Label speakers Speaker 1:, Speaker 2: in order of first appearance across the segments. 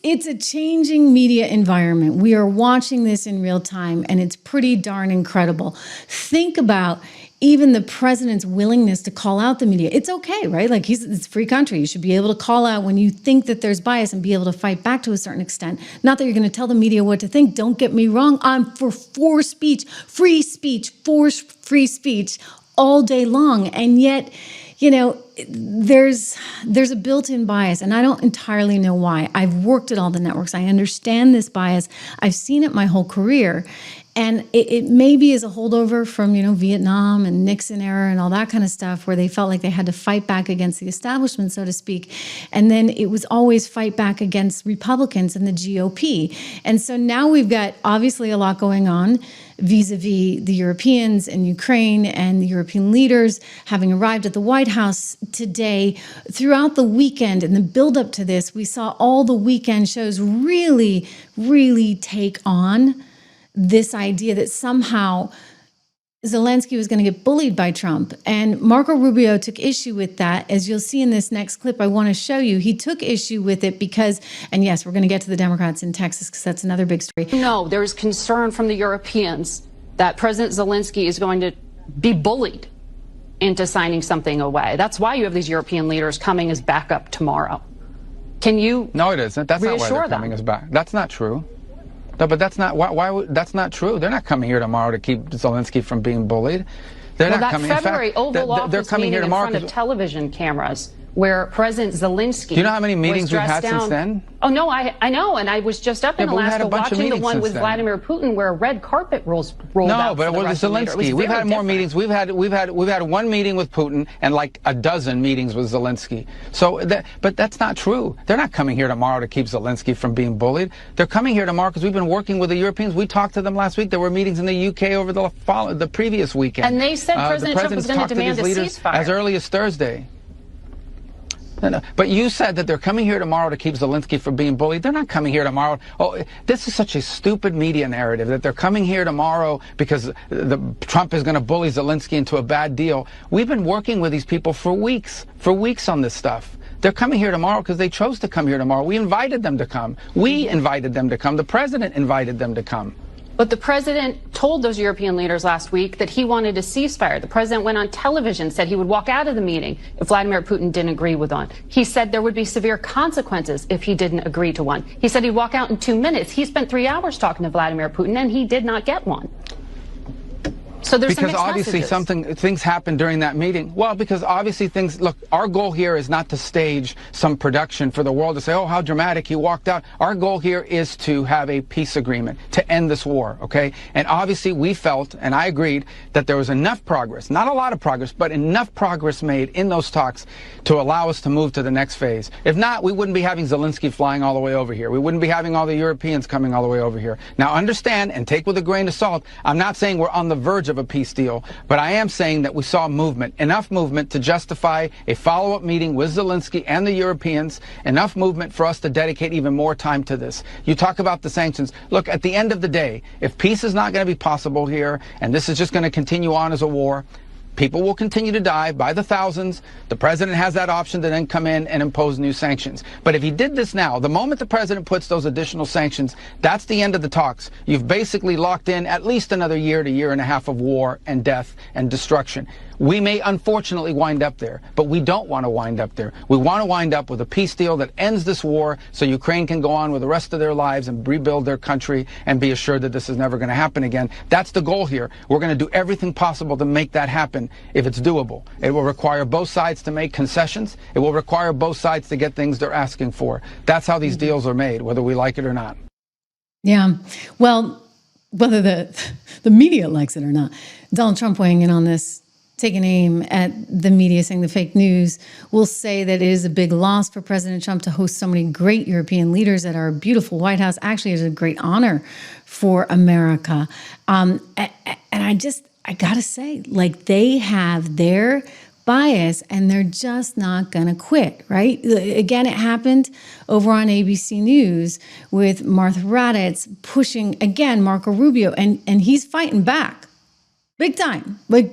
Speaker 1: It's a changing media environment. We are watching this in real time, and it's pretty darn incredible. Think about even the president's willingness to call out the media. It's okay, right? Like it's a free country. You should be able to call out when you think that there's bias and be able to fight back to a certain extent. Not that you're going to tell the media what to think. Don't get me wrong. I'm for speech, free speech all day long. And yet, you know, there's a built-in bias, and I don't entirely know why. I've worked at all the networks. I understand this bias. I've seen it my whole career. And it maybe is a holdover from, you know, Vietnam and Nixon era and all that kind of stuff, where they felt like they had to fight back against the establishment, so to speak. And then it was always fight back against Republicans and the GOP. And so now we've got obviously a lot going on vis-a-vis the Europeans and Ukraine and the European leaders having arrived at the White House today. Throughout the weekend and the buildup to this, we saw all the weekend shows really, really take on this idea that somehow Zelensky was going to get bullied by Trump. And Marco Rubio took issue with that. As you'll see in this next clip I want to show you, he took issue with it because, and yes, we're going to get to the Democrats in Texas because that's another big story.
Speaker 2: No, there's concern from the Europeans that President Zelensky is going to be bullied into signing something away. That's why you have these European leaders coming as backup tomorrow. Can you
Speaker 3: No, it isn't. That's not why they're coming as back. That's not true. No, but that's not that's not true. They're not coming here tomorrow to keep Zelensky from being bullied. They're not coming.
Speaker 2: That February Oval Office
Speaker 3: they're coming
Speaker 2: meeting
Speaker 3: here tomorrow
Speaker 2: in front of television cameras where President Zelensky.
Speaker 3: Do you know how many meetings we've had since then?
Speaker 2: Oh no, I know, and I was just up in Alaska watching the one with
Speaker 3: then.
Speaker 2: Vladimir Putin where a red carpet rolled
Speaker 3: No,
Speaker 2: out.
Speaker 3: but it was Zelensky. We've had more meetings. We've had one meeting with Putin and like a dozen meetings with Zelensky. So, but that's not true. They're not coming here tomorrow to keep Zelensky from being bullied. They're coming here tomorrow because we've been working with the Europeans. We talked to them last week. There were meetings in the UK over the previous weekend.
Speaker 2: And they said President Trump was going to demand a ceasefire
Speaker 3: as early as Thursday. No. But you said that they're coming here tomorrow to keep Zelensky from being bullied. They're not coming here tomorrow. Oh, this is such a stupid media narrative that they're coming here tomorrow because Trump is going to bully Zelensky into a bad deal. We've been working with these people for weeks on this stuff. They're coming here tomorrow because they chose to come here tomorrow. We invited them to come. We invited them to come. The president invited them to come.
Speaker 2: But the president told those European leaders last week that he wanted a ceasefire. The president went on television, said he would walk out of the meeting if Vladimir Putin didn't agree with one. He said there would be severe consequences if he didn't agree to one. He said he'd walk out in 2 minutes. He spent 3 hours talking to Vladimir Putin, and he did not get one. So there's
Speaker 3: because obviously things happened during that meeting. Well, because obviously look, our goal here is not to stage some production for the world to say, oh, how dramatic, he walked out. Our goal here is to have a peace agreement to end this war, okay? And obviously we felt, and I agreed, that there was enough progress, not a lot of progress, but enough progress made in those talks to allow us to move to the next phase. If not, we wouldn't be having Zelensky flying all the way over here. We wouldn't be having all the Europeans coming all the way over here. Now understand, and take with a grain of salt, I'm not saying we're on the verge of a peace deal, but I am saying that we saw movement, enough movement to justify a follow-up meeting with Zelensky and the Europeans, enough movement for us to dedicate even more time to this. You talk about the sanctions. Look, at the end of the day, if peace is not going to be possible here, and this is just going to continue on as a war, people will continue to die by the thousands. The president has that option to then come in and impose new sanctions. But if he did this now, the moment the president puts those additional sanctions, that's the end of the talks. You've basically locked in at least another year to year and a half of war and death and destruction. We may unfortunately wind up there, but we don't want to wind up there. We want to wind up with a peace deal that ends this war so Ukraine can go on with the rest of their lives and rebuild their country and be assured that this is never going to happen again. That's the goal here. We're going to do everything possible to make that happen if it's doable. It will require both sides to make concessions. It will require both sides to get things they're asking for. That's how these deals are made, whether we like it or not.
Speaker 1: Yeah. Well, whether the media likes it or not, Donald Trump weighing in on this, taking aim at the media, saying the fake news, will say that it is a big loss for President Trump to host so many great European leaders at our beautiful White House. Actually, it's a great honor for America. And I got to say, like, they have their bias and they're just not going to quit, right? Again, it happened over on ABC News with Martha Raddatz pushing, again, Marco Rubio, and he's fighting back big time. Like,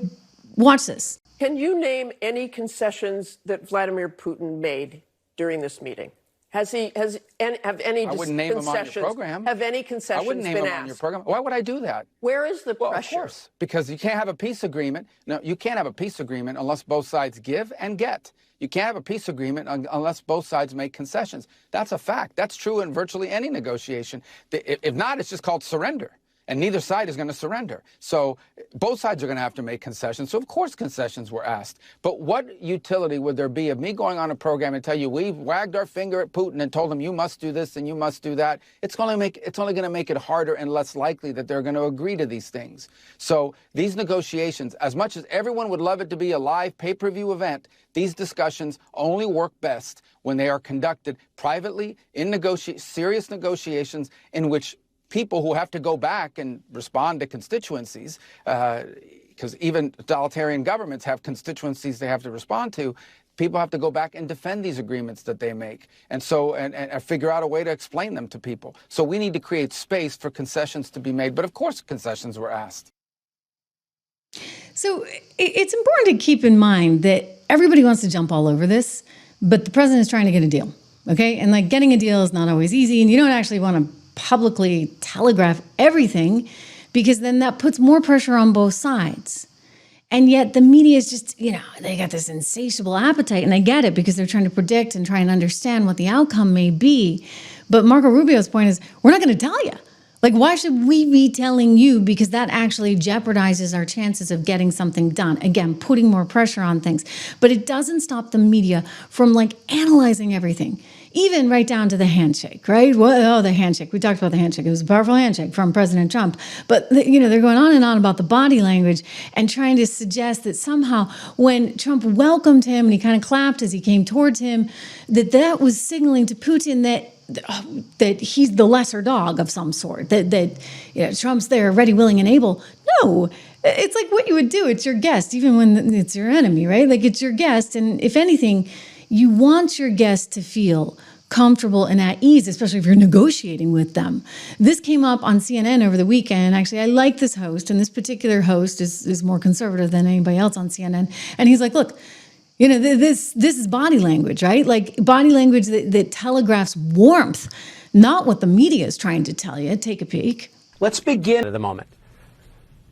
Speaker 1: watch this.
Speaker 4: Can you name any concessions that Vladimir Putin made during this meeting? Have any
Speaker 3: I wouldn't name him on your program.
Speaker 4: Have any
Speaker 3: I
Speaker 4: concessions
Speaker 3: wouldn't name
Speaker 4: been
Speaker 3: him
Speaker 4: asked?
Speaker 3: on your program. Why would I do that?
Speaker 4: Where is the
Speaker 3: Well,
Speaker 4: pressure?
Speaker 3: of course, because you can't have a peace agreement. No, you can't have a peace agreement unless both sides give and get. You can't have a peace agreement unless both sides make concessions. That's a fact. That's true in virtually any negotiation. If not, it's just called surrender. And neither side is going to surrender. So both sides are going to have to make concessions. So of course concessions were asked. But what utility would there be of me going on a program and tell you we've wagged our finger at Putin and told him you must do this and you must do that? It's only going to make it harder and less likely that they're going to agree to these things. So these negotiations, as much as everyone would love it to be a live pay-per-view event, these discussions only work best when they are conducted privately in serious negotiations in which people who have to go back and respond to constituencies, because even totalitarian governments have constituencies they have to respond to, people have to go back and defend these agreements that they make, and figure out a way to explain them to people. So we need to create space for concessions to be made, but of course concessions were asked.
Speaker 1: So it's important to keep in mind that everybody wants to jump all over this, but the president is trying to get a deal, okay? And like getting a deal is not always easy, and you don't actually want to publicly telegraph everything because then that puts more pressure on both sides. And yet the media is just, they got this insatiable appetite, and I get it because they're trying to predict and try and understand what the outcome may be. But Marco Rubio's point is, we're not going to tell you. Like, why should we be telling you? Because that actually jeopardizes our chances of getting something done. Again, putting more pressure on things. But it doesn't stop the media from analyzing everything. Even right down to the handshake, right? Well, the handshake. We talked about the handshake. It was a powerful handshake from President Trump. But, they're going on and on about the body language and trying to suggest that somehow when Trump welcomed him and he kind of clapped as he came towards him, that was signaling to Putin that he's the lesser dog of some sort, that Trump's there ready, willing, and able. No, it's like what you would do. It's your guest, even when it's your enemy, right? Like, it's your guest. And if anything, you want your guest to feel comfortable and at ease, especially if you're negotiating with them. This came up on CNN over the weekend. Actually, I like this host, and this particular host is more conservative than anybody else on CNN. And he's like, look, this is body language, right? Like body language that telegraphs warmth, not what the media is trying to tell you. Take a peek.
Speaker 5: Let's begin at the moment.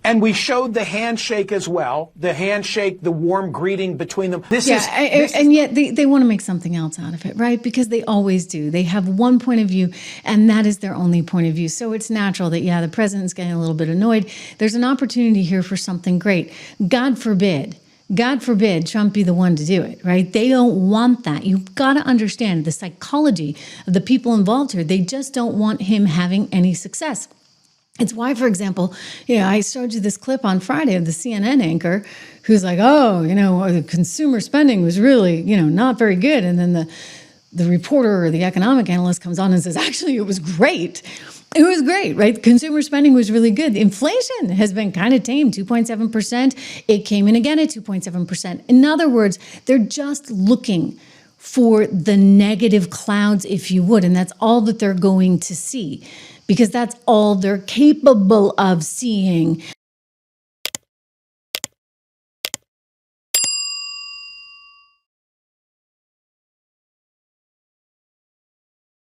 Speaker 5: And we showed the handshake as well, the handshake, the warm greeting between them.
Speaker 1: And yet they want to make something else out of it, right? Because they always do. They have one point of view, and that is their only point of view. So it's natural that, the president's getting a little bit annoyed. There's an opportunity here for something great. God forbid Trump be the one to do it, right? They don't want that. You've got to understand the psychology of the people involved here. They just don't want him having any success. It's why, for example, I showed you this clip on Friday of the CNN anchor who's like, the consumer spending was really, not very good. And then the reporter or the economic analyst comes on and says, actually, it was great. It was great, right? Consumer spending was really good. Inflation has been kind of tame, 2.7%. It came in again at 2.7%. In other words, they're just looking for the negative clouds, if you would, and that's all that they're going to see because that's all they're capable of seeing.